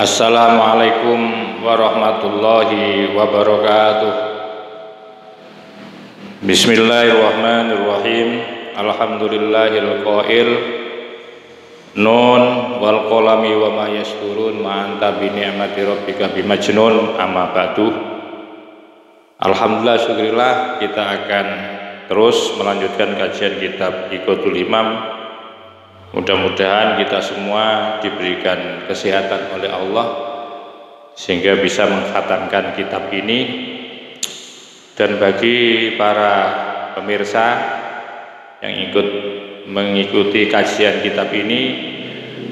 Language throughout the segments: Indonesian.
Assalamualaikum warahmatullahi wabarakatuh. Bismillahirrahmanirrahim. Alhamdulillahil qail nun wal qalami wa ma yasturun ma anta bi ni'mati rabbika bimajnun amma ba'du. Alhamdulillah, syukurillah, kita akan terus melanjutkan kajian kitab Iqodul Himam. Mudah-mudahan kita semua diberikan kesehatan oleh Allah sehingga bisa mengkhatamkan kitab ini. Dan bagi para pemirsa yang ikut mengikuti kajian kitab ini,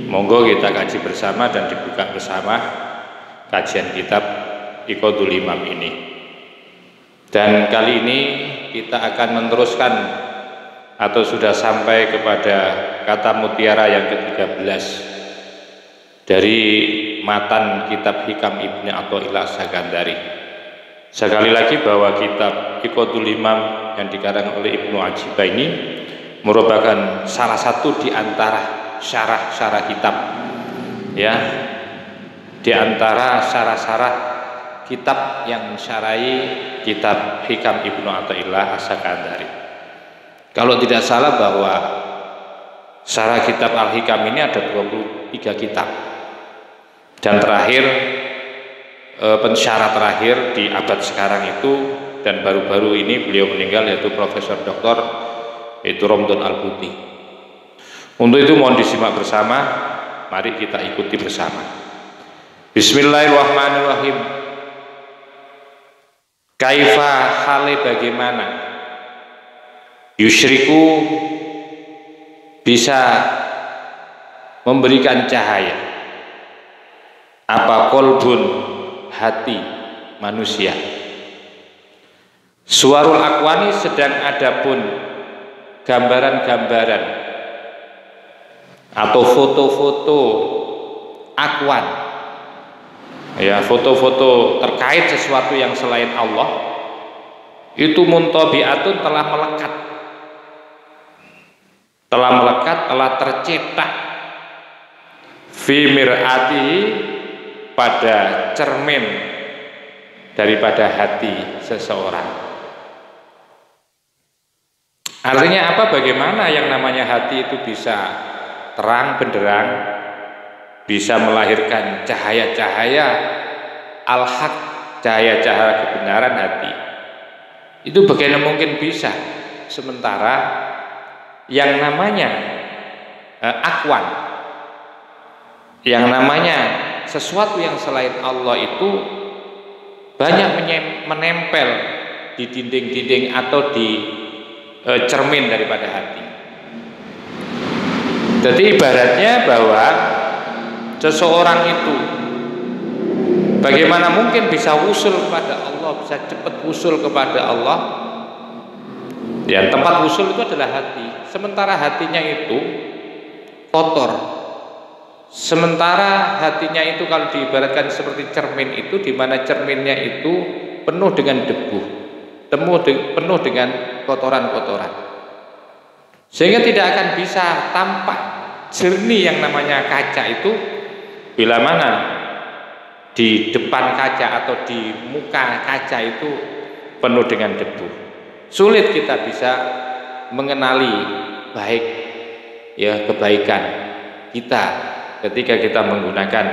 monggo kita kaji bersama dan dibuka bersama kajian kitab Iqodul Himam ini. Dan kali ini kita akan meneruskan atau sudah sampai kepada kata mutiara yang ke-13 dari matan kitab Hikam Ibnu Athaillah As-Sakandari. Sekali lagi bahwa kitab Iqodul Himam yang dikarang oleh Ibnu Ajibah ini merupakan salah satu di antara syarah-syarah kitab, ya, di antara syarah-syarah kitab yang mensyarahi kitab Hikam Ibnu Athaillah As-Sakandari. Kalau tidak salah bahwa syarah kitab Al-Hikam ini ada 23 kitab. Dan terakhir, pensyarah terakhir di abad sekarang itu dan baru-baru ini beliau meninggal, yaitu Profesor Dr. Romdon Al-Buti. Untuk itu mohon disimak bersama, mari kita ikuti bersama. Bismillahirrahmanirrahim. Kaifa hale bagaimana yusyriku bisa memberikan cahaya apa kolbun hati manusia. Suwarul akwani sedang adapun gambaran-gambaran atau foto-foto akwan, ya, foto-foto terkait sesuatu yang selain Allah itu muntabiatun telah tercetak fi mir'ati pada cermin daripada hati seseorang. Artinya apa? Bagaimana yang namanya hati itu bisa terang benderang, bisa melahirkan cahaya-cahaya al-haq, cahaya-cahaya kebenaran hati. Itu bagaimana mungkin bisa, sementara yang namanya akwan, yang namanya sesuatu yang selain Allah itu banyak menempel di dinding-dinding atau di cermin daripada hati. Jadi ibaratnya bahwa seseorang itu bagaimana mungkin bisa usul kepada Allah, bisa cepat usul kepada Allah. Ya, tempat usul itu adalah hati. Sementara hatinya itu kotor. Sementara hatinya itu kalau diibaratkan seperti cermin itu, di mana cerminnya itu penuh dengan debu, penuh dengan kotoran-kotoran. Sehingga tidak akan bisa tampak jernih yang namanya kaca itu bila mana di depan kaca atau di muka kaca itu penuh dengan debu. Sulit kita bisa mengenali baik, ya, kebaikan kita ketika kita menggunakan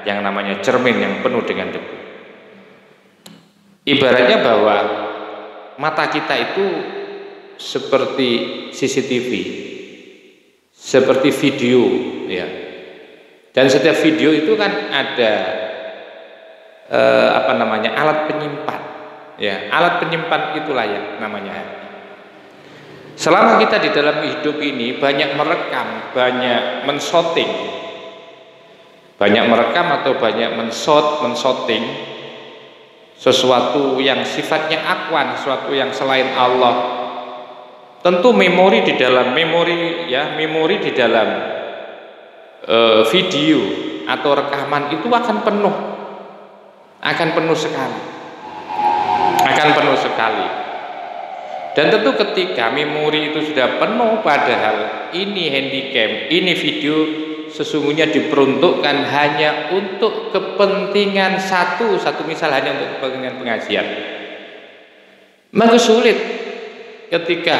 yang namanya cermin yang penuh dengan debu. Ibaratnya bahwa mata kita itu seperti CCTV, seperti video, ya. Dan setiap video itu kan ada alat penyimpan. Ya, alat penyimpan itulah yang namanya hati. Selama kita di dalam hidup ini banyak merekam, banyak menshotting, banyak merekam atau banyak menshotting sesuatu yang sifatnya akwan, sesuatu yang selain Allah, tentu memori di dalam video atau rekaman itu akan penuh sekali. Dan tentu ketika memori itu sudah penuh, padahal ini handycam, ini video sesungguhnya diperuntukkan hanya untuk kepentingan satu misal hanya untuk kepentingan pengajian, maka sulit ketika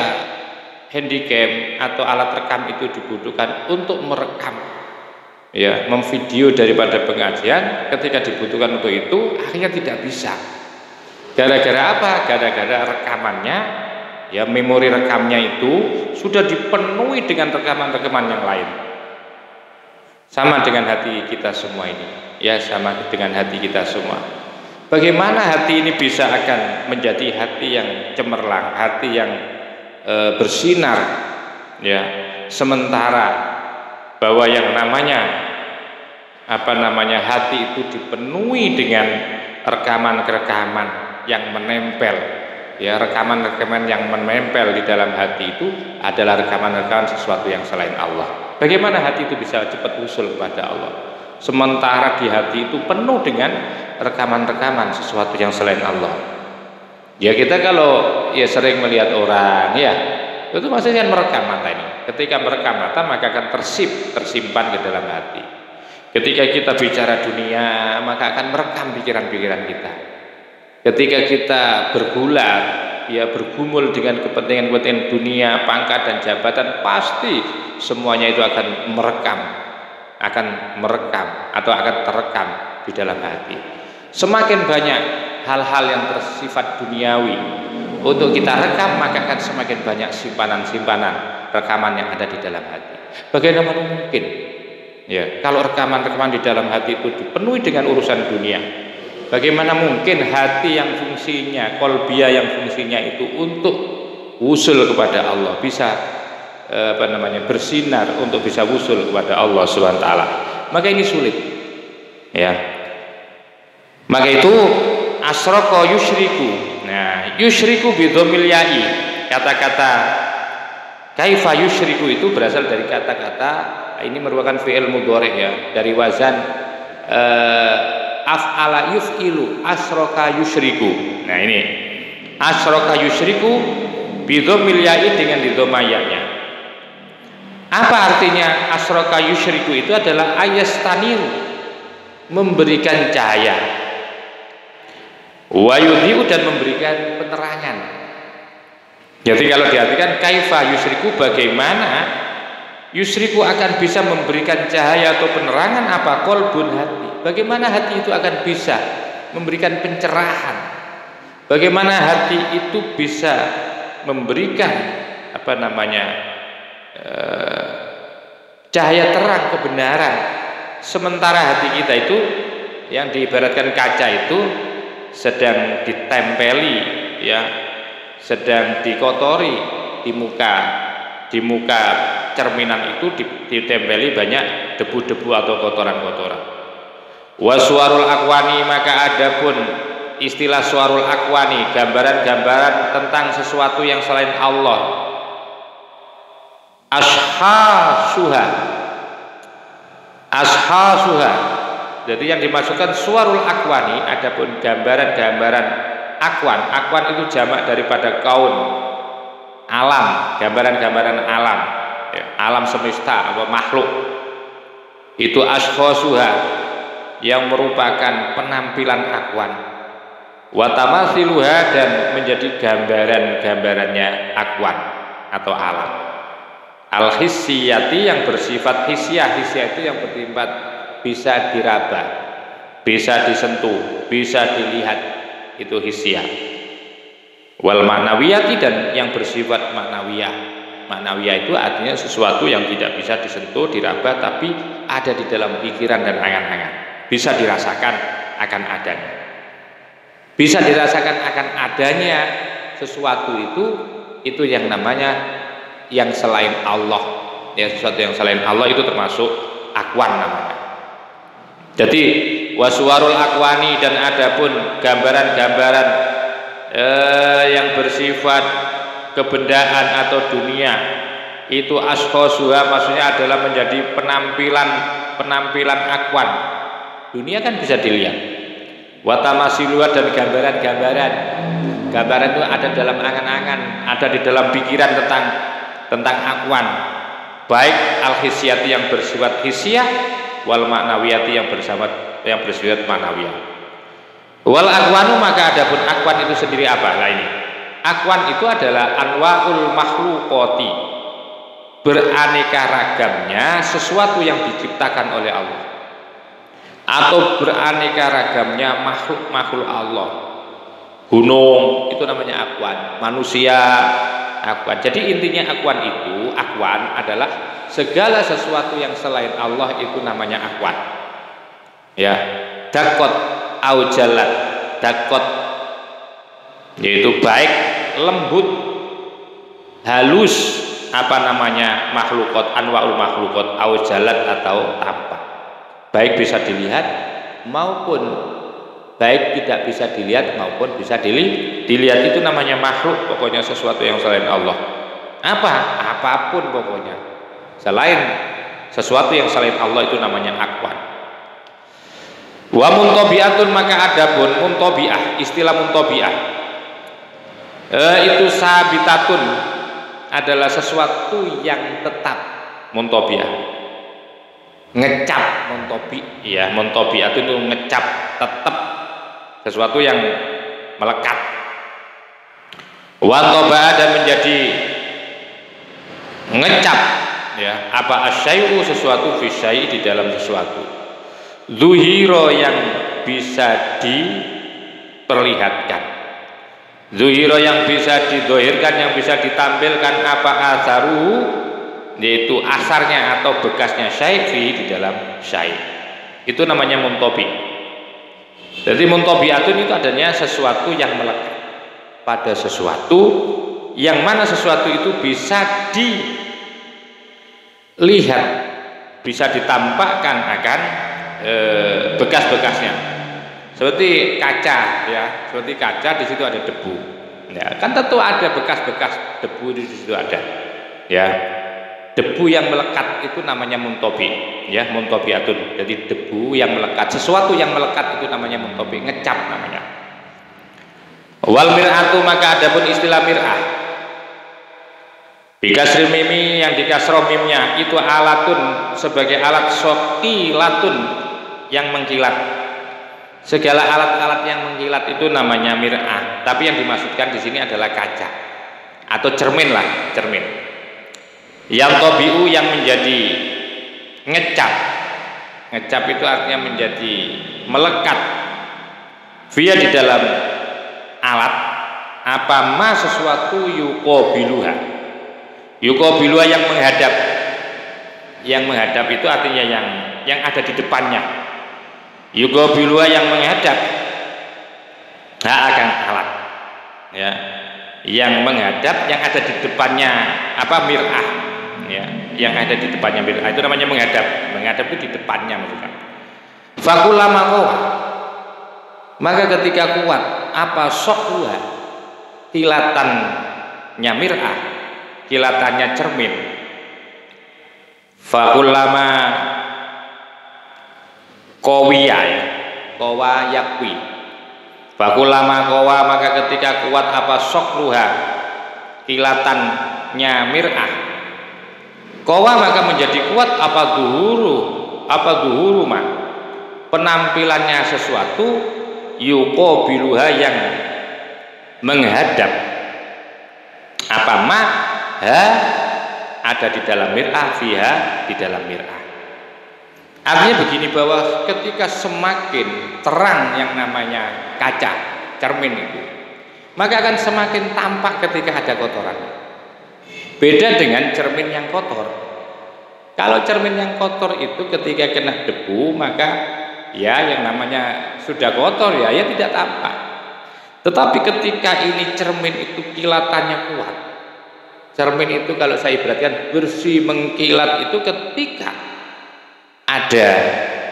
handycam atau alat rekam itu dibutuhkan untuk merekam, ya, memvideo daripada pengajian. Ketika dibutuhkan untuk itu, akhirnya tidak bisa. Gara-gara apa? Gara-gara rekamannya, ya, memori rekamnya itu sudah dipenuhi dengan rekaman-rekaman yang lain. Sama dengan hati kita semua ini, ya, sama dengan hati kita semua. Bagaimana hati ini bisa akan menjadi hati yang cemerlang, hati yang bersinar, ya, sementara bahwa yang namanya hati itu dipenuhi dengan rekaman-rekaman yang menempel, ya, rekaman-rekaman yang menempel di dalam hati itu adalah rekaman-rekaman sesuatu yang selain Allah. Bagaimana hati itu bisa cepat usul kepada Allah sementara di hati itu penuh dengan rekaman-rekaman sesuatu yang selain Allah? Ya, kita kalau ya sering melihat orang, ya, itu maksudnya merekam mata ini. Ketika merekam mata, maka akan tersimpan ke dalam hati. Ketika kita bicara dunia, maka akan merekam pikiran-pikiran kita. Ketika kita bergulat, ya, bergumul dengan kepentingan-kepentingan dunia, pangkat dan jabatan, pasti semuanya itu akan merekam atau akan terekam di dalam hati. Semakin banyak hal-hal yang bersifat duniawi untuk kita rekam, maka akan semakin banyak simpanan-simpanan rekaman yang ada di dalam hati. Bagaimana mungkin, ya, kalau rekaman-rekaman di dalam hati itu dipenuhi dengan urusan dunia? Bagaimana mungkin hati yang fungsinya, qalbiyah yang fungsinya itu untuk usul kepada Allah bisa bersinar untuk bisa usul kepada Allah Subhanahu wa taala? Maka ini sulit, ya. Maka itu asyraka yusyriku. Nah, yusyriku bidhamil ya'i. Kata-kata kaifa yusyriku itu berasal dari kata-kata, ini merupakan fi'il mudhari', ya, dari wazan af'ala yuf'ilu asyraka yusyriku. Nah, ini asyraka yusyriku bidhamil ya'i dengan dhamma ya-nya. Apa artinya asyraka yusyriku? Itu adalah ayastaniru, memberikan cahaya, wa yudhi'u, dan memberikan penerangan. Jadi kalau diartikan kaifa yusriku, bagaimana yusriku akan bisa memberikan cahaya atau penerangan, apa? Qalbun, hati. Bagaimana hati itu akan bisa memberikan pencerahan? Bagaimana hati itu bisa memberikan cahaya terang kebenaran, sementara hati kita itu yang diibaratkan kaca itu sedang ditempeli, ya, sedang dikotori di muka cerminan itu ditempeli banyak debu-debu atau kotoran-kotoran. Waswarul akwani, maka adapun istilah suarul akwani, gambaran-gambaran tentang sesuatu yang selain Allah, ashasuha. Jadi yang dimasukkan suarul akwani, adapun gambaran-gambaran akwan itu jamak daripada kaun, alam, gambaran-gambaran alam, ya, alam semesta atau makhluk. Itu ashasuha, yang merupakan penampilan akwan. Wa tamathiluha, dan menjadi gambaran-gambarannya akwan atau alam. Al-hissiyati, yang bersifat hissiyah itu yang bersifat bisa diraba, bisa disentuh, bisa dilihat, itu hissiyah. Wal ma'nawiyati, dan yang bersifat ma'nawiyah. Ma'nawiyah itu artinya sesuatu yang tidak bisa disentuh, diraba, tapi ada di dalam pikiran dan angan-angan, bisa dirasakan akan adanya. Bisa dirasakan akan adanya sesuatu itu yang namanya yang selain Allah, ya, sesuatu yang selain Allah itu termasuk akwan namanya. Jadi waswarul akwani, dan adapun gambaran-gambaran yang bersifat kebendaan atau dunia, itu ashasuha, maksudnya adalah menjadi penampilan akwan. Dunia kan bisa dilihat. Watamasiluha, dan gambaran itu ada dalam angan-angan, ada di dalam pikiran tentang akwan. baik al-hisyati yang bersifat hisyah, wal maknawiyati yang bersifat maknawiyah. Wal akwanu, maka adapun akwan itu sendiri apa? Nah ini, akwan itu adalah anwaul makhluqati, beraneka ragamnya sesuatu yang diciptakan oleh Allah, atau beraneka ragamnya makhluk Allah. Gunung itu namanya akwan, manusia akwan. Jadi intinya akwan adalah segala sesuatu yang selain Allah itu namanya akwan. Ya, dakot au jalat, dakot yaitu baik lembut, halus, apa namanya makhlukot, anwaul makhlukot, au jalat atau tampak, baik bisa dilihat maupun baik tidak bisa dilihat maupun bisa dilihat, itu namanya makhluk. Pokoknya sesuatu yang selain Allah, apapun pokoknya selain sesuatu yang selain Allah itu namanya akwan. Wa muntabi'atun, maka adapun muntabi'ah, istilah muntabi'ah itu sabitatun, adalah sesuatu yang tetap. Muntabi'ah ngecap, muntabi'ah itu ngecap, tetap, sesuatu yang melekat. Wantoba, dan menjadi ngecap, ya, apa asyai'u, sesuatu fi syai', di dalam sesuatu. Zuhiro, yang bisa diperlihatkan, zuhiro yang bisa didohirkan, yang bisa ditampilkan, apa asaru, yaitu asarnya atau bekasnya syai' fi, di dalam syai'. Itu namanya muntabi. Jadi muntabi'atun itu adanya sesuatu yang melekat pada sesuatu, yang mana sesuatu itu bisa dilihat, bisa ditampakkan akan bekas-bekasnya. Seperti kaca, ya, seperti kaca, di situ ada debu. Ya, kan tentu ada bekas-bekas debu di situ ada. Ya. Debu yang melekat itu namanya muntabi, ya, muntabi'atun. Jadi debu yang melekat, sesuatu yang melekat itu namanya muntabi, ngecap namanya. Wal mir'atu, maka adapun istilah mir'ah, bikasril mimi, yang dikasroh mimnya, itu alatun, sebagai alat sokilatun, yang mengkilat. Segala alat-alat yang mengkilat itu namanya mir'ah. Tapi yang dimaksudkan di sini adalah kaca atau cermin lah, cermin. Yang tobiu, yang menjadi ngecap, ngecap itu artinya menjadi melekat, via, di dalam alat, apa ma, sesuatu yuqabiluha, yuqabiluha, yang menghadap. Yang menghadap itu artinya yang ada di depannya. Yuqabiluha, yang menghadap akan alat, ya, yang menghadap, yang ada di depannya, apa, mir'ah, ya, yang ada di depannya mir'ah, itu namanya menghadap. Menghadap itu di depannya maksudnya. Fakulama qawa, maka ketika kuat apa sokwa, kilatannya mir'ah, kilatannya cermin. Fakulama qawiya, ya, qawa yakwi. Fakulama qawa, maka ketika kuat apa sokluha, kilatannya mir'ah, qawa, maka menjadi kuat apa duhuru ma, penampilannya sesuatu, yuqabiluha, yang menghadap, apa ma, ada di dalam mir'ah, fiha, di dalam mir'ah. Artinya begini, bahwa ketika semakin terang yang namanya kaca, cermin itu, maka akan semakin tampak ketika ada kotoran. Beda dengan cermin yang kotor. Kalau cermin yang kotor itu ketika kena debu, maka ya yang namanya sudah kotor, ya tidak tampak. Tetapi ketika ini cermin itu kilatannya kuat, cermin itu kalau saya perhatikan bersih, mengkilat, itu ketika ada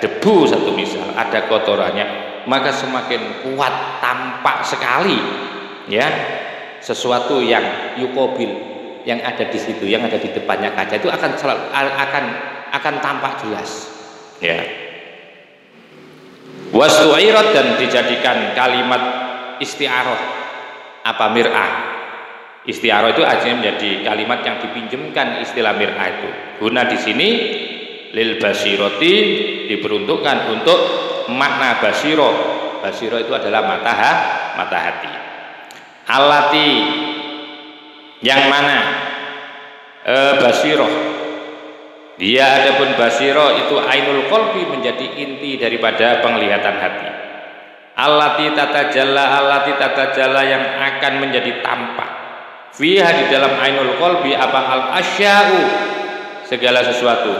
debu, satu misal, ada kotorannya, maka semakin kuat, tampak sekali, ya, sesuatu yang yuqabil, yang ada di situ, yang ada di depannya kaca itu akan tampak jelas, ya. Wastu'irat, dan dijadikan kalimat isti'arah apa mir'ah, Isti'arah itu artinya menjadi kalimat yang dipinjamkan istilah mir'ah itu. Guna di sini lil basiroti diperuntukkan untuk makna basiro. Basiro itu adalah mata hati. Allati yang mana basiroh. Dia adapun basiro itu ainul qalbi menjadi inti daripada penglihatan hati. Allati tatajalla yang akan menjadi tampak. Fiha di dalam ainul qalbi apa al asya'u segala sesuatu.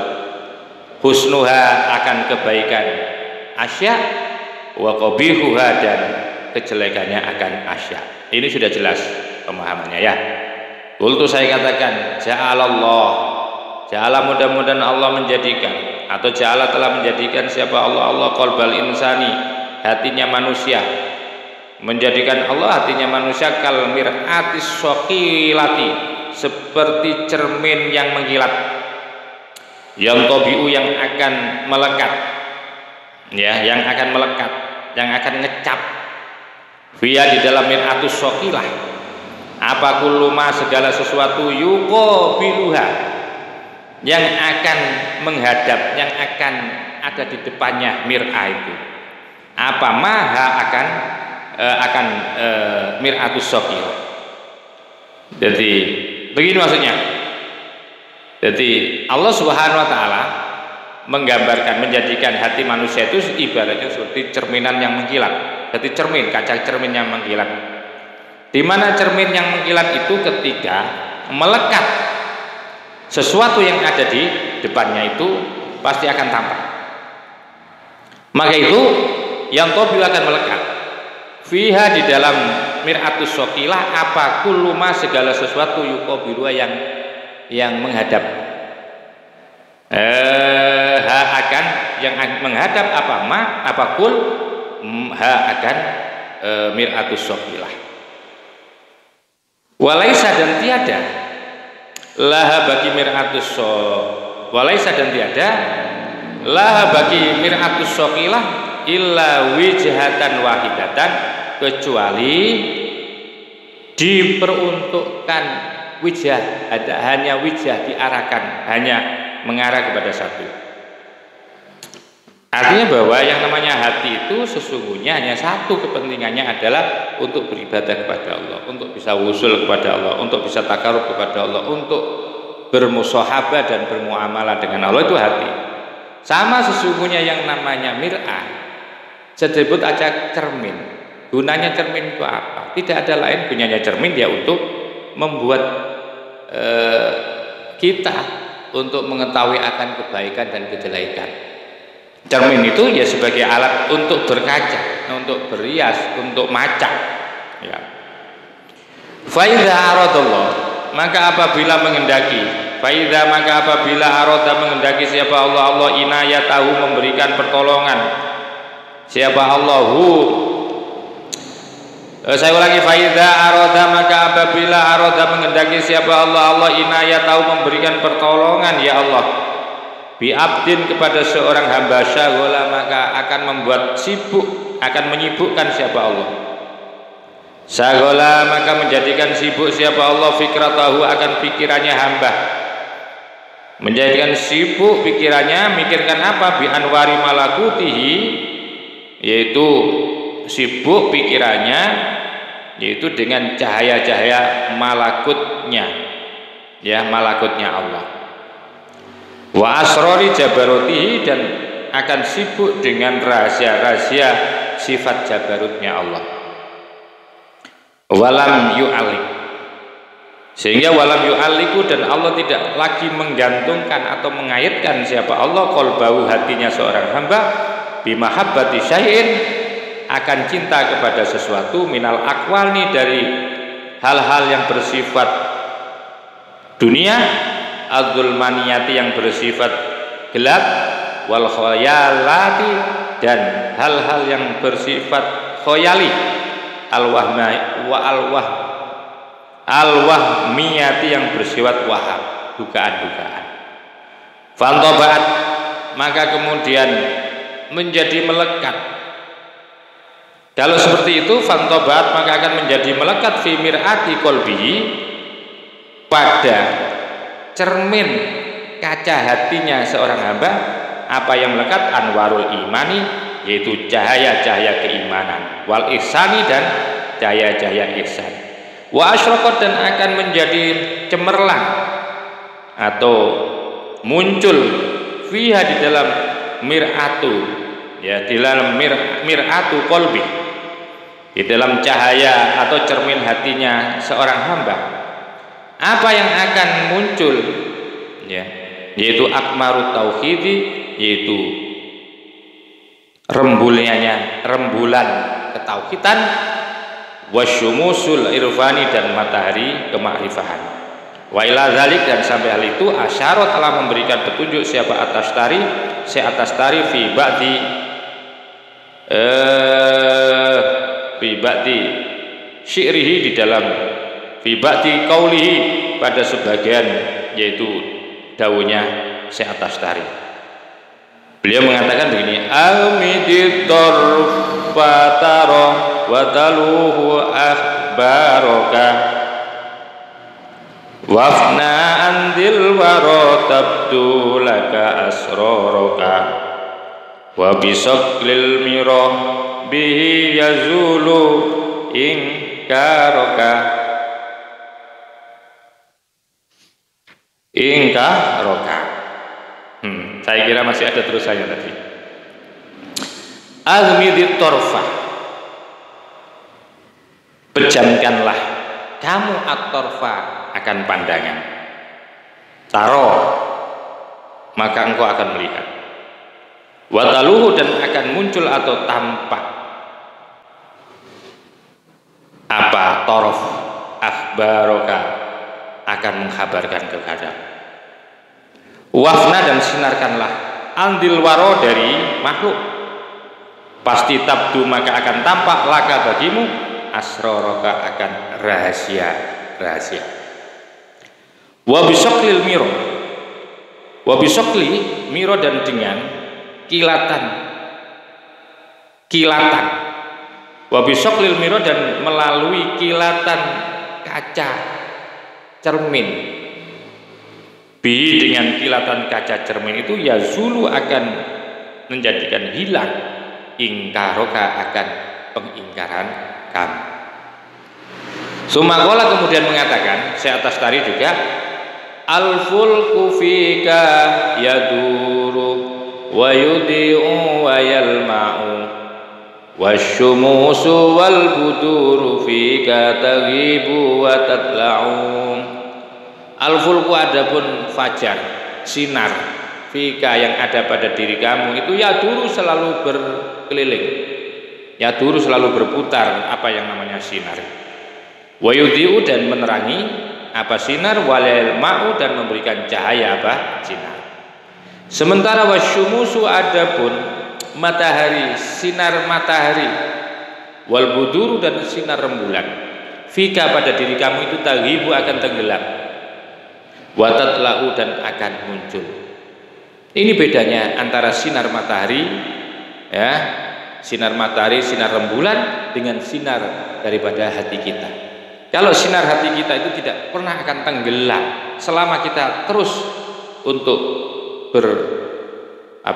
Husnuha akan kebaikan asya wa qabihuha dan kejelekannya akan asya. Ini sudah jelas pemahamannya ya. Qultu saya katakan ja'ala mudah-mudahan Allah menjadikan atau ja'ala telah menjadikan siapa Allah qalbal insani hatinya manusia, menjadikan Allah hatinya manusia kal mir'atis saqilati seperti cermin yang mengkilat, yang tabiu yang akan melekat ya, yang akan melekat, yang akan ngecap via di dalam mir'atus saqilah apa kuluma segala sesuatu yuqabiluha yang akan menghadap, yang akan ada di depannya mir'ah itu apa maha akan mir'atus saqilah. Jadi begini maksudnya. Jadi Allah Subhanahu wa taala menggambarkan, menjadikan hati manusia itu ibaratnya seperti cerminan yang mengkilat. Jadi cermin, kaca cermin yang mengkilat. Di mana cermin yang mengkilat itu ketika melekat sesuatu yang ada di depannya itu pasti akan tampak. Maka itu yang tabil akan melekat. Fiha di dalam mir'atus saqilah apa kuluma segala sesuatu yuqabiluha yang menghadap. Akan yang menghadap apa kul akan mir'atus saqilah. Walaisa dan tiada laha bagi mir'atus walaisa dan tiada laha bagi mir'atus saqilah illa wijhatan wahidatan kecuali diperuntukkan wijah, hanya wijah diarahkan, hanya mengarah kepada satu. Artinya bahwa yang namanya hati itu sesungguhnya hanya satu, kepentingannya adalah untuk beribadah kepada Allah, untuk bisa wusul kepada Allah, untuk bisa takarub kepada Allah, untuk bermusahabah dan bermuamalah dengan Allah. Itu hati. Sama sesungguhnya yang namanya mir'ah, disebut aja cermin. Gunanya cermin itu apa? Tidak ada lain gunanya cermin dia untuk membuat kita untuk mengetahui akan kebaikan dan kejelekan. Cermin itu ya sebagai alat untuk berkaca, untuk berias, untuk macak. Ya. Faidha aradallah, maka apabila menghendaki, maka apabila arada menghendaki siapa Allah inayatahu memberikan pertolongan. Siapa Allahu? Saya ulangi, faidha aroda maka apabila aroda menghendaki siapa Allah inayatahu memberikan pertolongan ya Allah bi abdin kepada seorang hamba syaghala maka akan membuat sibuk, akan menyibukkan siapa Allah. Syaghala maka menjadikan sibuk siapa Allah fikratahu akan pikirannya hamba, menjadikan sibuk pikirannya, mikirkan apa? Bi anwari malakutihi, yaitu sibuk pikirannya yaitu dengan cahaya-cahaya malakutnya, ya, malakutnya Allah. Wa asrori jabarutihi, dan akan sibuk dengan rahasia-rahasia sifat jabarutnya Allah. Walam yu'alik, sehingga walam yu'aliku, dan Allah tidak lagi menggantungkan atau mengaitkan siapa Allah qalbahu hatinya seorang hamba bimahabbati syai'in akan cinta kepada sesuatu minal akwalni dari hal-hal yang bersifat dunia, adzulmaniyati yang bersifat gelap, wal khayalati, dan hal-hal yang bersifat khayali, alwahmiyati yang bersifat waham, dugaan-dugaan. Fantobaat, maka kemudian menjadi melekat. Kalau seperti itu, fantobat maka akan menjadi melekat fi mir'ati qalbihi pada cermin kaca hatinya seorang hamba apa yang melekat anwarul imani, yaitu cahaya-cahaya keimanan, wal ihsani, dan cahaya-cahaya ihsan, wa asyraqat, dan akan menjadi cemerlang atau muncul fiha di dalam mir'atu, ya, di dalam mir'atu qalbi, di dalam cahaya atau cermin hatinya seorang hamba apa yang akan muncul, ya, yaitu akmarut tauhidi, yaitu rembulan ketauhidan, wasyumusul irfani, dan matahari kemakrifahan. Wa ila dzalik, dan sampai hal itu asyarat telah memberikan petunjuk siapa atas tari fi ba'di syi'rihi, di dalam fi ba'di qaulihi, pada sebagian yaitu daunya si atas tari. Beliau mengatakan begini, amidid darfataro wa taluhu akhbaroka wafna andil waro tabdu laka asroroka wa bisaklil miro bihi yazulu ingkaroka saya kira masih ada terusannya tadi. Azmidit torfa, pejamkanlah kamu at-torfa akan pandangan. Taro, maka engkau akan melihat. Wataluhu, dan akan muncul atau tampak apa torof akhbaroka, akan mengkhabarkan kepadamu. Wafna, dan sinarkanlah andil waro, dari makhluk, pasti tabdu, maka akan tampak laka bagimu asroroka, akan rahasia. Wabisoklil miro, wabisokli miro, dan dengan kilatan, wabisoklil miro, dan melalui kilatan kaca cermin, bi, dengan kilatan kaca cermin itu yazulu, akan menjadikan hilang ingkaroka, akan pengingkaran kamu. Sumakola kemudian mengatakan, saya atas tari juga, al-fulku fika yaduru wa yudi'u wa yalma'u wasyumusu wal buduru fika taghibu wa tatla'u. Al-fulku, adapun fajar, sinar, fika, yang ada pada diri kamu itu yaduru, selalu berkeliling, yaduru, selalu berputar, apa yang namanya sinar. Wa yudhi'u, dan menerangi apa sinar, walil ma'u, dan memberikan cahaya apa sinar. Sementara wasyumusu, adapun matahari, sinar matahari, wal buduru, dan sinar rembulan, fika, pada diri kamu itu taghibu, akan tenggelam, watatlau, dan akan muncul. Ini bedanya antara sinar matahari, ya, sinar matahari, sinar rembulan, dengan sinar daripada hati kita. Kalau sinar hati kita itu tidak pernah akan tenggelam selama kita terus untuk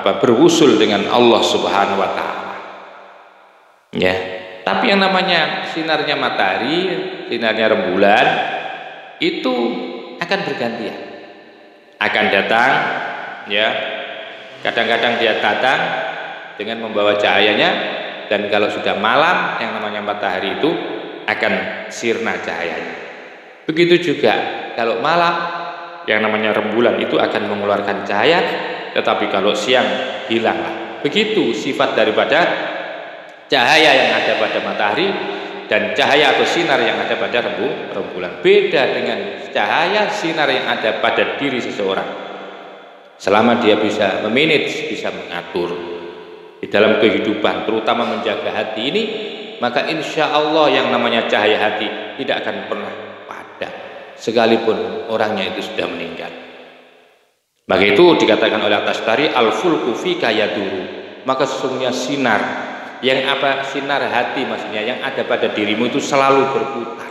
berwusul dengan Allah Subhanahu wa taala. Ya. Tapi yang namanya sinarnya matahari, sinarnya rembulan itu akan bergantian, akan datang, ya, kadang-kadang dia datang dengan membawa cahayanya, dan kalau sudah malam yang namanya matahari itu akan sirna cahayanya. Begitu juga kalau malam yang namanya rembulan itu akan mengeluarkan cahaya, tetapi kalau siang hilanglah. Begitu sifat daripada cahaya yang ada pada matahari dan cahaya atau sinar yang ada pada rembulan. Beda dengan cahaya sinar yang ada pada diri seseorang. Selama dia bisa memanage, bisa mengatur di dalam kehidupan, terutama menjaga hati ini, maka insya Allah yang namanya cahaya hati tidak akan pernah padam, sekalipun orangnya itu sudah meninggal. Maka itu dikatakan oleh At-Tastari, al-fulku fika yaduru, maka sesungguhnya sinar, yang apa sinar hati maksudnya yang ada pada dirimu itu selalu berputar.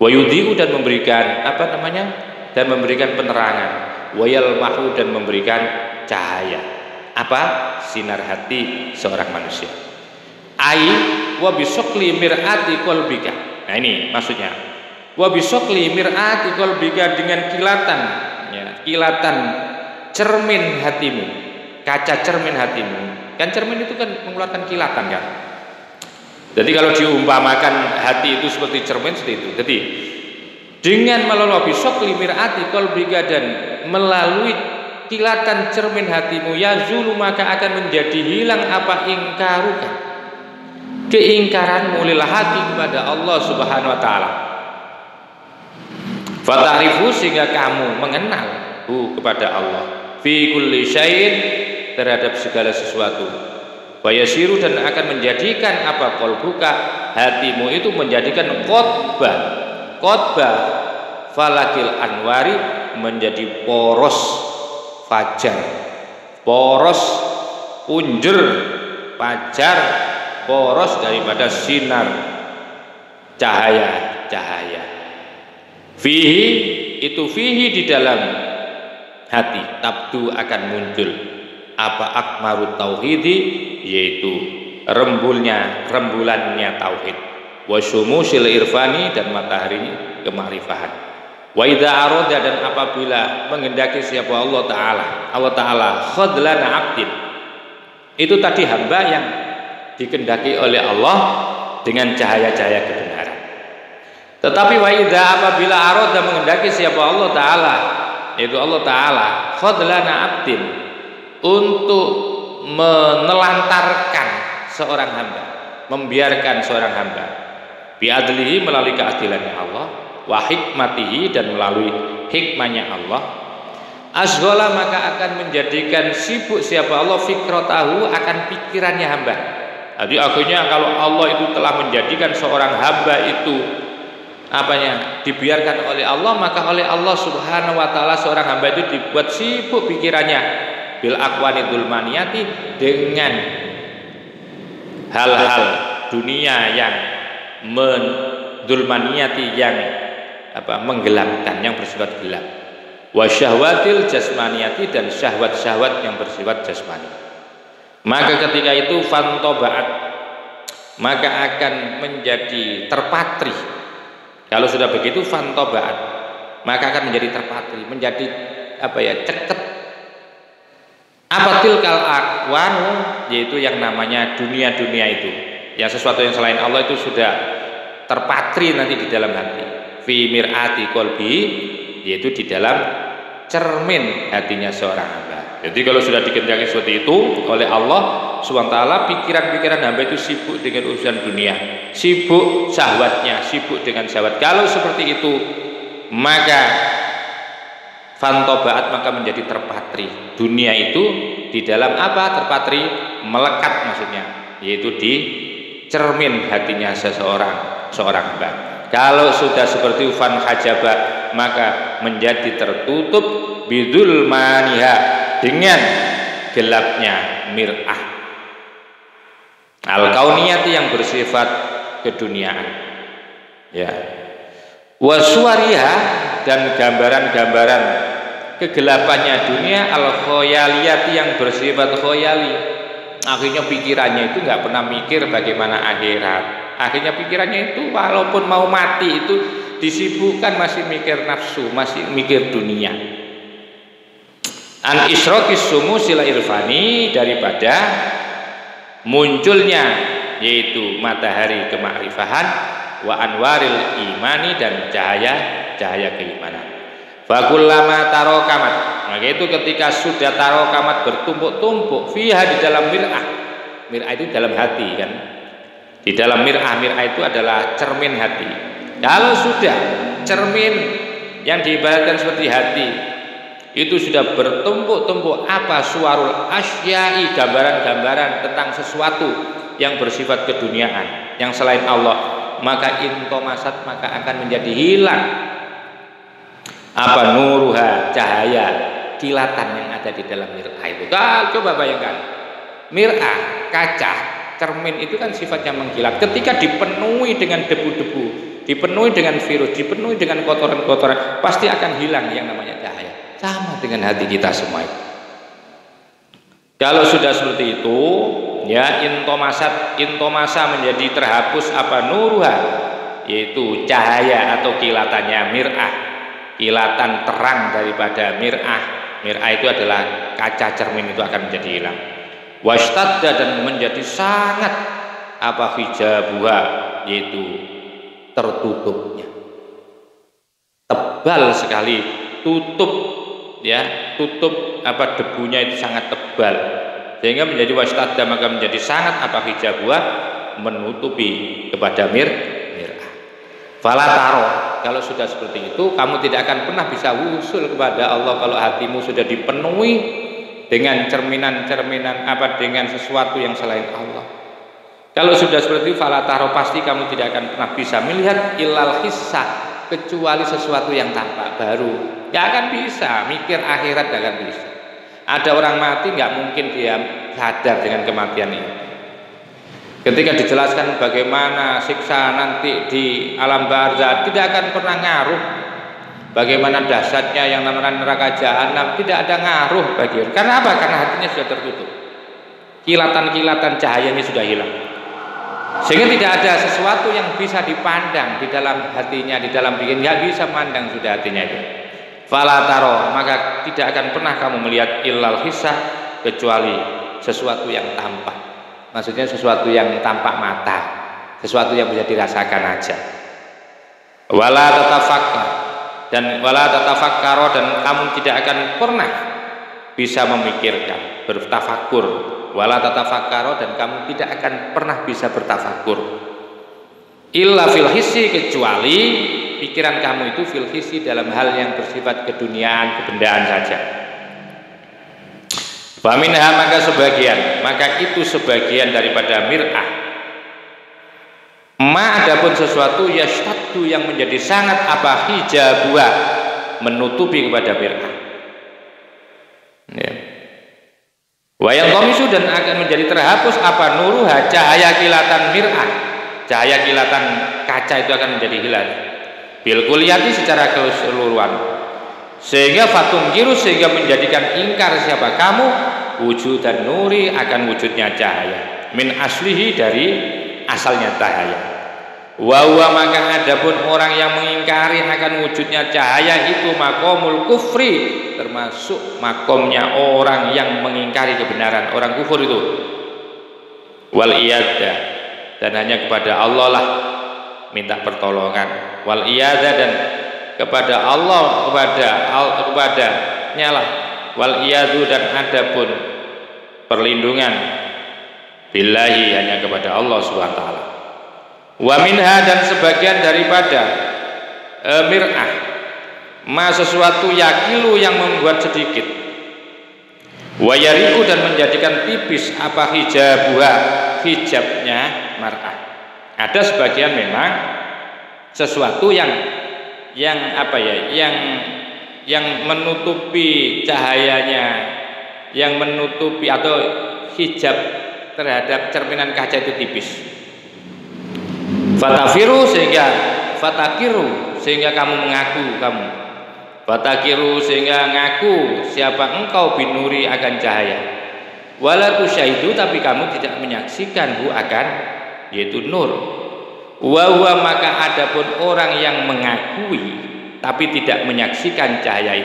Wa yudhi'u dan memberikan dan memberikan penerangan. Wa yalmahu dan memberikan cahaya. Apa? Sinar hati seorang manusia. Ai wa bisaqli mir'ati qalbika. Nah ini maksudnya. Wa bisaqli mir'ati qalbika, dengan kilatan, ya, kilatan cermin hatimu, kaca cermin hatimu. Kan cermin itu kan mengeluarkan kilatan kan. Jadi kalau diumpamakan hati itu seperti cermin seperti itu. Jadi dengan melalui bisaqli mir'ati qalbika dan melalui kilatan cermin hatimu, yazulu maka akan menjadi hilang apa ingkaruka, keingkaranmu lil haqi kepada Allah Subhanahu wa taala. Fata'rifu sehingga kamu mengenal kepada Allah fi kulli syai'in terhadap segala sesuatu. Wayasiru dan akan menjadikan apa qalbuka hatimu itu menjadikan qotbah falakil anwari menjadi poros fajar, poros punjer fajar, poros daripada sinar cahaya. Fihi di dalam hati tabdu akan muncul apa akmaru tauhidi, yaitu rembulannya tauhid, wasyumusil irfani dan matahari kema'rifahan. Wa idza arada dan apabila menghendaki siapa Allah Taala khadlana abdin, itu tadi hamba yang dikehendaki oleh Allah dengan cahaya-cahaya kebenaran. Tetapi wa idza apabila arada menghendaki siapa Allah Taala, yaitu Allah Taala khadlana abdin, untuk menelantarkan seorang hamba, membiarkan seorang hamba, biadlihi melalui keadilannya Allah, wa hikmatihi dan melalui hikmahnya Allah, asghola maka akan menjadikan sibuk siapa Allah fikratahu akan pikirannya hamba. Jadi akhirnya kalau Allah itu telah menjadikan seorang hamba itu dibiarkan oleh Allah, maka oleh Allah Subhanahu wa taala seorang hamba itu dibuat sibuk pikirannya bil aqwani dzulmaniyati, dengan hal-hal dunia yang dzulmaniyati, yang menggelapkan, yang bersifat gelap, wa syahwatil jasmaniyati dan syahwat-syahwat yang bersifat jasmani. Maka ketika itu fantobaat maka akan menjadi terpatri. Kalau sudah begitu fantobaat maka akan menjadi terpatri, menjadi ceket. Apa tilkal akwanu, yaitu yang namanya dunia-dunia itu, yang sesuatu yang selain Allah itu sudah terpatri nanti di dalam hati. Fi mir'ati qalbi, yaitu di dalam cermin hatinya seorang hamba. Jadi kalau sudah dikehendaki seperti itu oleh Allah SWT, pikiran-pikiran hamba itu sibuk dengan urusan dunia, sibuk syahwatnya, sibuk dengan syahwat. Kalau seperti itu maka fantobaat maka menjadi terpatri dunia itu di dalam terpatri melekat, maksudnya yaitu di cermin hatinya seorang hamba. Kalau sudah seperti fan hajaba maka menjadi tertutup bidul maniha, dengan gelapnya mir'ah al kauniyati yang bersifat keduniaan, ya, wasuariha dan gambaran-gambaran kegelapannya dunia al khoyaliyati yang bersifat khoyali. Akhirnya pikirannya itu nggak pernah mikir bagaimana akhirat. Akhirnya pikirannya itu walaupun mau mati itu disibukkan masih mikir nafsu, masih mikir dunia. An israqis sumusil irfani, daripada munculnya yaitu matahari kema'rifahan, wa anwaril imani dan cahaya keimanan. Fakullama tarokamat, maka itu ketika sudah tarokamat bertumpuk-tumpuk fiha di dalam mir'ah itu dalam hati kan, di dalam mir'ah itu adalah cermin hati. Kalau sudah cermin yang diibaratkan seperti hati itu sudah bertumpuk-tumpuk suarul asyai, gambaran-gambaran tentang sesuatu yang bersifat keduniaan yang selain Allah, maka intomasat maka akan menjadi hilang nuruha, cahaya kilatan yang ada di dalam mir'ah itu. Coba bayangkan, mir'ah, kaca, cermin itu kan sifatnya mengkilap. Ketika dipenuhi dengan debu-debu, dipenuhi dengan virus, dipenuhi dengan kotoran-kotoran, pasti akan hilang yang namanya cahaya. Sama dengan hati kita semua itu. Kalau sudah seperti itu, ya intomasa menjadi terhapus apa nuruha, yaitu cahaya atau kilatannya mir'ah, kilatan terang daripada mir'ah. Mir'ah itu adalah kaca cermin, itu akan menjadi hilang. Washtadda, dan menjadi sangat apa hijabuha, yaitu tertutupnya, tebal sekali, tutup apa debunya itu sangat tebal, sehingga menjadi washtadda, maka menjadi sangat apa hijabuha, menutupi kepada mir'ah. Fala taro, kalau sudah seperti itu kamu tidak akan pernah bisa wusul kepada Allah kalau hatimu sudah dipenuhi dengan cerminan-cerminan apa, dengan sesuatu yang selain Allah. Kalau sudah seperti itu, fala taro, pasti kamu tidak akan pernah bisa melihat ilal hissa, kecuali sesuatu yang tampak baru. Gak akan bisa mikir akhirat, gak akan bisa. Ada orang mati, gak mungkin dia sadar dengan kematian ini. Ketika dijelaskan bagaimana siksa nanti di alam barzah, tidak akan pernah ngaruh. Bagaimana dahsyatnya yang namanya neraka jahanam, tidak ada ngaruh bagi dia. Karena apa? Karena hatinya sudah tertutup. Kilatan-kilatan cahayanya sudah hilang. Sehingga tidak ada sesuatu yang bisa dipandang di dalam hatinya, di dalam bikin, nggak bisa memandang sudah hatinya itu. Fala taro, maka tidak akan pernah kamu melihat illal hissa, kecuali sesuatu yang tampak. Maksudnya sesuatu yang tampak mata, sesuatu yang bisa dirasakan aja. Wala tatafakkar, dan wala tatafakkaro, dan kamu tidak akan pernah bisa memikirkan, bertafakkur. Wala tatafakkaro, dan kamu tidak akan pernah bisa bertafakkur. Illa fil hissi, kecuali pikiran kamu itu fil hissi, dalam hal yang bersifat keduniaan, kebendaan saja. Faminha, maka itu sebagian daripada mir'ah. Ma, adapun sesuatu yashtaddu, yang menjadi sangat apa hijabuha, menutupi kepada mir'ah. Ya. Wayang komisu, dan akan menjadi terhapus apa nuruha, cahaya kilatan mir'ah, cahaya kilatan kaca itu akan menjadi hilang. Bil kuliyati, secara keseluruhan. Sehingga fatungkiru, sehingga menjadikan ingkar siapa kamu, wujud dan nuri, akan wujudnya cahaya. Min aslihi, dari asalnya cahaya. Wa maka adapun orang yang mengingkari akan wujudnya cahaya itu makomul kufri, termasuk makomnya orang yang mengingkari kebenaran, orang kufur itu. Wal iyadha, dan hanya kepada Allah lah minta pertolongan. Wal iyadha, dan kepada Allah, kepadanya lah. Wal iyadu, dan adapun perlindungan billahi, hanya kepada Allah Subhanahu wa taala. Wa minha, dan sebagian daripada mir'ah, ma sesuatu yakilu, yang membuat sedikit, wa yariku, dan menjadikan tipis apa hijabuha, hijabnya mar'ah. Ada sebagian memang sesuatu yang apa ya, yang menutupi cahayanya, yang menutupi atau hijab terhadap cerminan kaca itu tipis. Fatakiru, sehingga kamu mengaku, fatakiru, sehingga ngaku siapa engkau binuri, akan cahaya. Wala tusyahidu, tapi kamu tidak menyaksikan hu, akan, yaitu nur. Wa huwa, maka adapun orang yang mengakui tapi tidak menyaksikan cahaya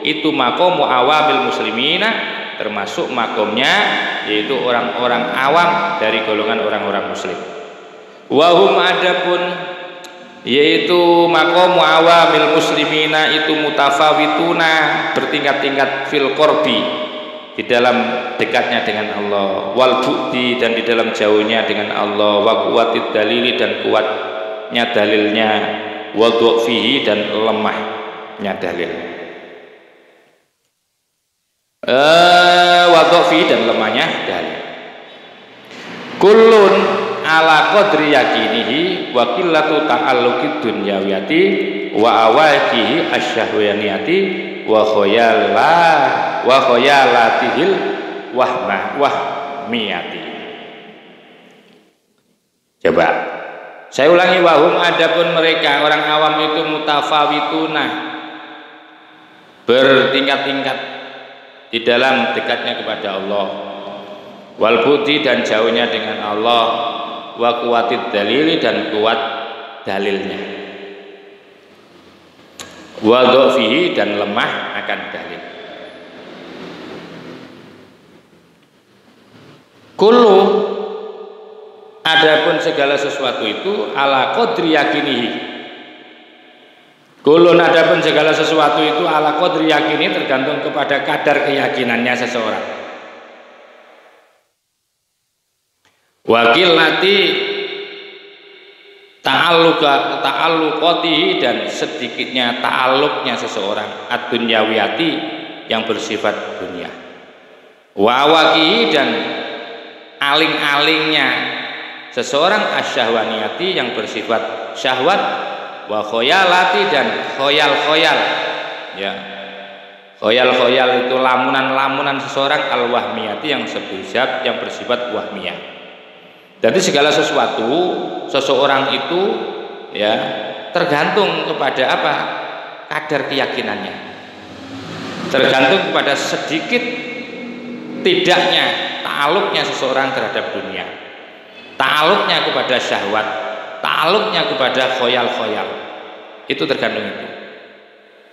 itu maqamu awamil muslimina, termasuk makomnya yaitu orang-orang awam dari golongan orang-orang muslim. Wahum, adapun yaitu maqamu awamil muslimina itu mutafawituna, bertingkat-tingkat fil qurbi, di dalam dekatnya dengan Allah, wal bu'di, dan di dalam jauhnya dengan Allah, wa quwwatid dalili, dan kuatnya dalilnya, wa dhu'fihi, dan lemahnya dalil. Wa dhu'fihi, dan lemahnya dalil. Kullun ala qadri yakinihi wa qillatu ta'alluqid dunyawiyati wa awaqihi asyahwaniyati wa khayalatihil wahmiyati. Coba Saya ulangi, wahum adapun mereka orang awam itu mutafawituna, bertingkat-tingkat di dalam dekatnya kepada Allah, wal bu'di dan jauhnya dengan Allah, wa kuwatid dalili dan kuat dalilnya, wa dhafihi dan lemah akan dalil. Kullu adapun segala sesuatu itu ala qadri yakinihi. Kulun adapun segala sesuatu itu ala qadri yakini, tergantung kepada kadar keyakinannya seseorang. Wakil nanti ta'alluqatihi dan sedikitnya ta'alluqnya seseorang ad-dunyawiyati yang bersifat dunia. Wa waqihi dan aling-alingnya seseorang asyahwaniyati yang bersifat syahwat, wa khoyalati dan khoyal-khoyal, ya, khoyal-khoyal itu lamunan-lamunan seseorang al-wahmiyati yang bersifat wahmiyah. Jadi segala sesuatu seseorang itu ya tergantung kepada apa? Kadar keyakinannya, tergantung kepada sedikit tidaknya ta'aluknya seseorang terhadap dunia, ta'aluknya kepada syahwat, ta'aluknya kepada khoyal-khoyal, itu tergantung itu.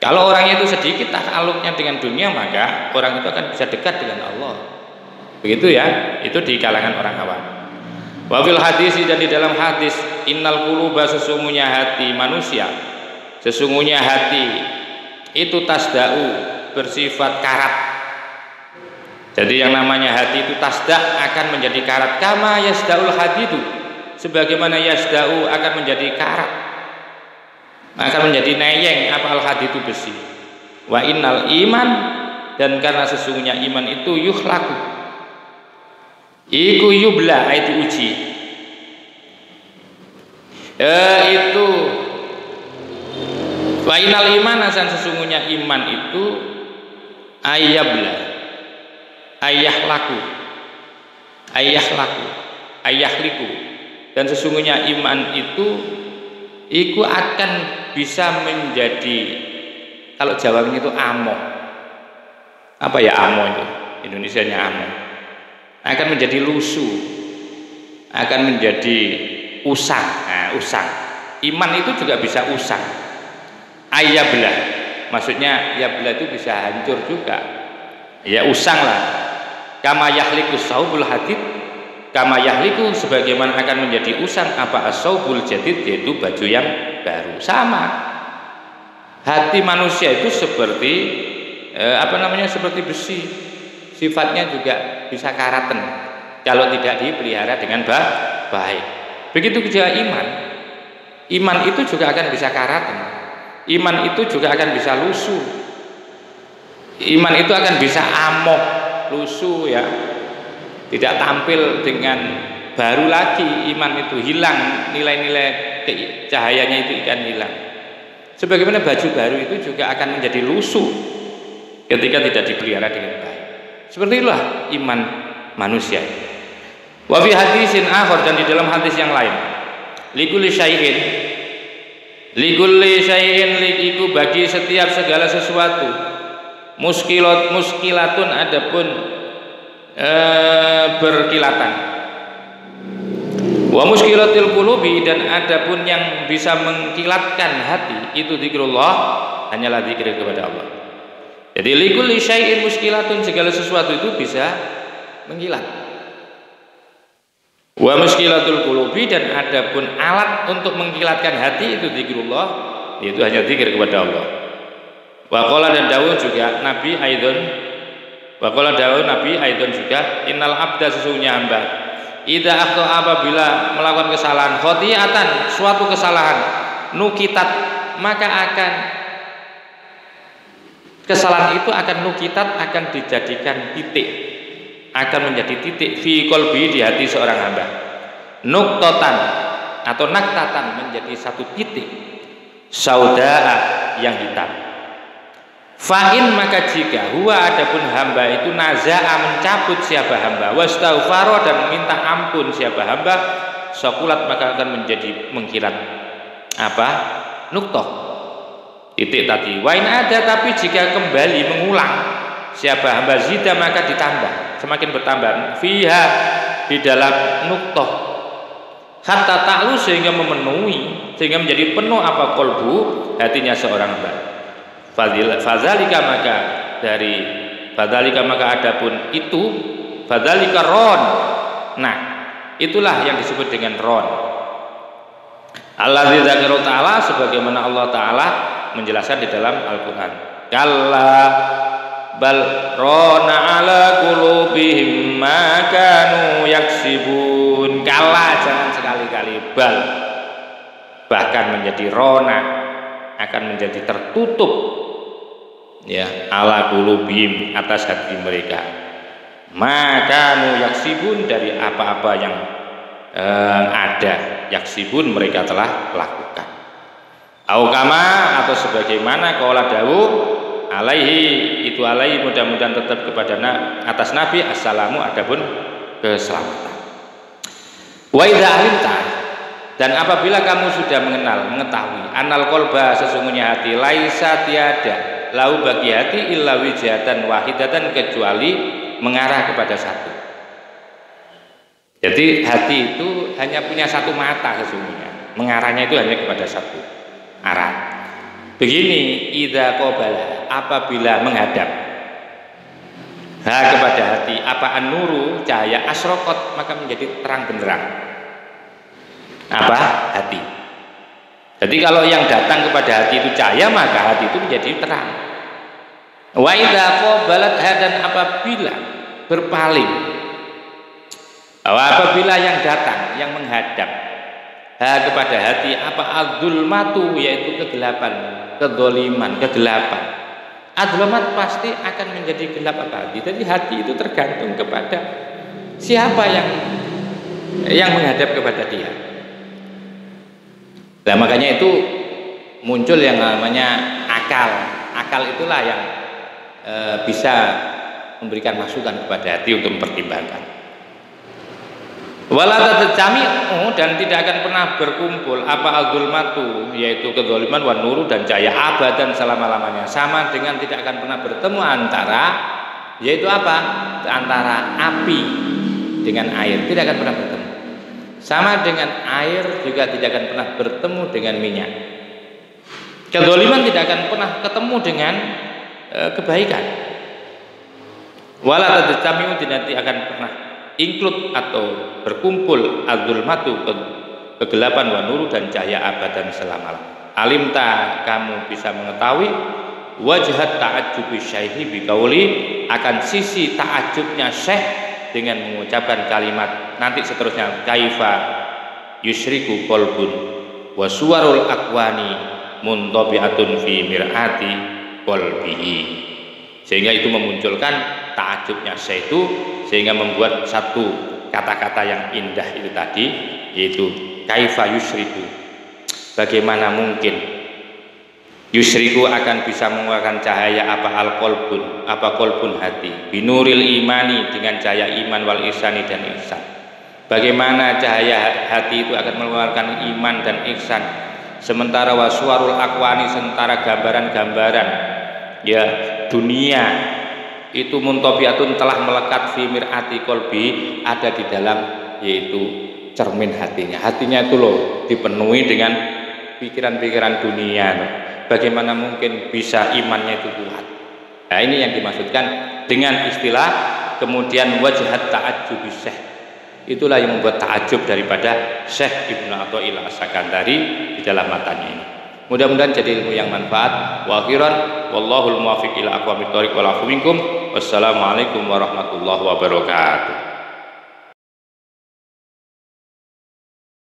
Kalau orangnya itu sedikit ta'aluknya dengan dunia, maka orang itu akan bisa dekat dengan Allah. Begitu ya, itu di kalangan orang awam. Wa fil hadis, dan di dalam hadis, innal quluba sesungguhnya hati manusia, sesungguhnya hati itu tasda'u bersifat karat. Jadi yang namanya hati itu tasda' akan menjadi karat, kama yasda'ul hadidu, sebagaimana yasda'u akan menjadi karat, akan menjadi neyeng apa al hadidu besi. Wa innal iman, dan karena sesungguhnya iman itu yukhlaku, iku yubla, itu uji, itu wa innal iman, dan sesungguhnya iman itu ayabla, ayah liku, dan sesungguhnya iman itu akan bisa menjadi, kalau Jawanya itu amo, apa ya amo itu, Indonesianya amo, akan menjadi lusu, akan menjadi usang. Nah, usang, iman itu juga bisa usang, ayablah, maksudnya yablah itu bisa hancur juga, ya usang lah. Kama yahliku saubul hadid, kama yahliku sebagaimana akan menjadi usang apa as-saubul jadid, yaitu baju yang baru. Sama, hati manusia itu seperti seperti besi, sifatnya juga bisa karatan kalau tidak dipelihara dengan baik. Begitu juga iman itu juga akan bisa karatan, iman itu juga akan bisa lusuh, iman itu akan bisa amok, lusuh, ya, tidak tampil dengan baru lagi. Iman itu hilang, nilai-nilai cahayanya itu akan hilang. Sebagaimana baju baru itu juga akan menjadi lusuh ketika tidak dipelihara dengan baik. Seperti itulah iman manusia. Wa fi hadisin akhar, dan di dalam hadis yang lain, likulli syai'in liku bagi setiap segala sesuatu, muskilatun adapun berkilatan, wa muskilatil qulubi, dan adapun yang bisa mengkilatkan hati itu zikrullah, hanyalah zikir kepada Allah. Jadi likulli syai'in muskilatun, segala sesuatu itu bisa mengkilat. Wa muskilatul qulubi, dan adapun alat untuk mengkilatkan hati itu zikrullah, yaitu hanya zikir kepada Allah. Wa qala, dan dawuh juga Nabi aidon, wa qala dawuh Nabi aidon juga, innal abda sesungguhnya hamba, idza akhta, apabila melakukan kesalahan, khotiatan suatu kesalahan, nukitat, maka akan kesalahan itu akan nukitat, akan dijadikan titik, akan menjadi titik fi qalbi, di hati seorang hamba, nuktatan atau naktatan, menjadi satu titik, saudaa yang hitam. Fa'in, maka jika huwa adapun hamba itu naza'a mencabut siapa hamba, wastaghfara dan meminta ampun siapa hamba, sakulat maka akan menjadi mengkilat apa? Nuqtah. Titik tadi. Wa in ada, tapi jika kembali mengulang siapa hamba zida maka ditambah, semakin bertambah fiha di dalam nuqtah hatta ta'lu sehingga memenuhi, sehingga menjadi penuh apa kolbu hatinya seorang hamba. Fadzalika maka dari fadzalika maka adapun itu fadzalika ron. Nah, itulah yang disebut dengan ron. Alladzi dzakara ta'ala, sebagaimana Allah Ta'ala menjelaskan di dalam Al-Qur'an. Kalla bal rona ala qulubihim ma kanu yaksibun. Kalla, jangan sekali-kali, bal bahkan menjadi rona, akan menjadi tertutup ya ala qulubihim, atas hati mereka, ma kanu yaksibun, dari apa-apa yang ada yaksibun mereka telah lakukan. Au kama, atau sebagaimana qala dawuh alaihi, itu alaihi mudah-mudahan tetap kepada atas Nabi assalamu, adapun keselamatan. Wa idza alimta, dan apabila kamu sudah mengetahui anal qalba, sesungguhnya hati laisa tiada lau bagi hati illa wijhatan wahidatan, kecuali mengarah kepada satu. Jadi hati itu hanya punya satu mata sesungguhnya, mengarahnya itu hanya kepada satu arah. Begini, idza qabala, apabila menghadap kepada hati apa an-nuru, cahaya, asraqat maka menjadi terang benderang apa? Hati. Jadi kalau yang datang kepada hati itu cahaya, maka hati itu menjadi terang. Wa idza qabalat, dan apabila berpaling, apabila yang datang, yang menghadap kepada hati apa? Adzulmatu, yaitu kegelapan, kedzaliman, kegelapan. Adzulmat pasti akan menjadi gelap apa hati. Jadi hati itu tergantung kepada siapa yang menghadap kepada dia. Nah, makanya itu muncul yang namanya akal. Akal itulah yang bisa memberikan masukan kepada hati untuk mempertimbangkan. Wala tatjami'u, dan tidak akan pernah berkumpul apa adzulmatu, yaitu kedzaliman, wan nuru, dan cahaya abadan selama-lamanya, sama dengan tidak akan pernah bertemu antara, yaitu apa? Antara api dengan air, tidak akan pernah bertemu. Sama dengan air juga tidak akan pernah bertemu dengan minyak. Kedzaliman tidak akan pernah ketemu dengan kebaikan. Wala tatjami'u, tidak akan pernah include atau berkumpul adzulmatu, kegelapan, wa nuru, dan cahaya abadan selama-lamanya. Alimta, kamu bisa mengetahui wajhat ta'ajjubi syaihi biqauli, akan sisi ta'ajjubnya syekh dengan mengucapkan kalimat nanti seterusnya, kaifa yusyriku qalbun wa suwarul akwani muntabi'atun fi mir'ati qalbihi, sehingga itu memunculkan ta'ajjubnya syekh itu, sehingga membuat satu kata-kata yang indah itu tadi, yaitu kaifa yusyriku, bagaimana mungkin yusriku akan bisa mengeluarkan cahaya apa al-qalbun, apa qalbun hati, binuril imani, dengan cahaya iman, wal ihsani, dan ihsan. Bagaimana cahaya hati itu akan mengeluarkan iman dan ihsan, sementara waswarul akwani, sementara gambaran-gambaran ya dunia itu muntabiatun telah melekat fi mir'ati qalbi, ada di dalam yaitu cermin hatinya. Hatinya itu loh dipenuhi dengan pikiran-pikiran dunia. Bagaimana mungkin bisa imannya itu kuat? Nah, ini yang dimaksudkan dengan istilah kemudian wajhat ta'ajjubi syekh. Itulah yang membuat ta'ajub daripada Syekh Ibnu Athaillah As-Sakandari di dalam matanya ini. Mudah-mudahan jadi ilmu yang manfaat. Wa akhiran wallahul muwaffiq ila aqwamit thoriq wal afu minkum. Wassalamualaikum warahmatullahi wabarakatuh.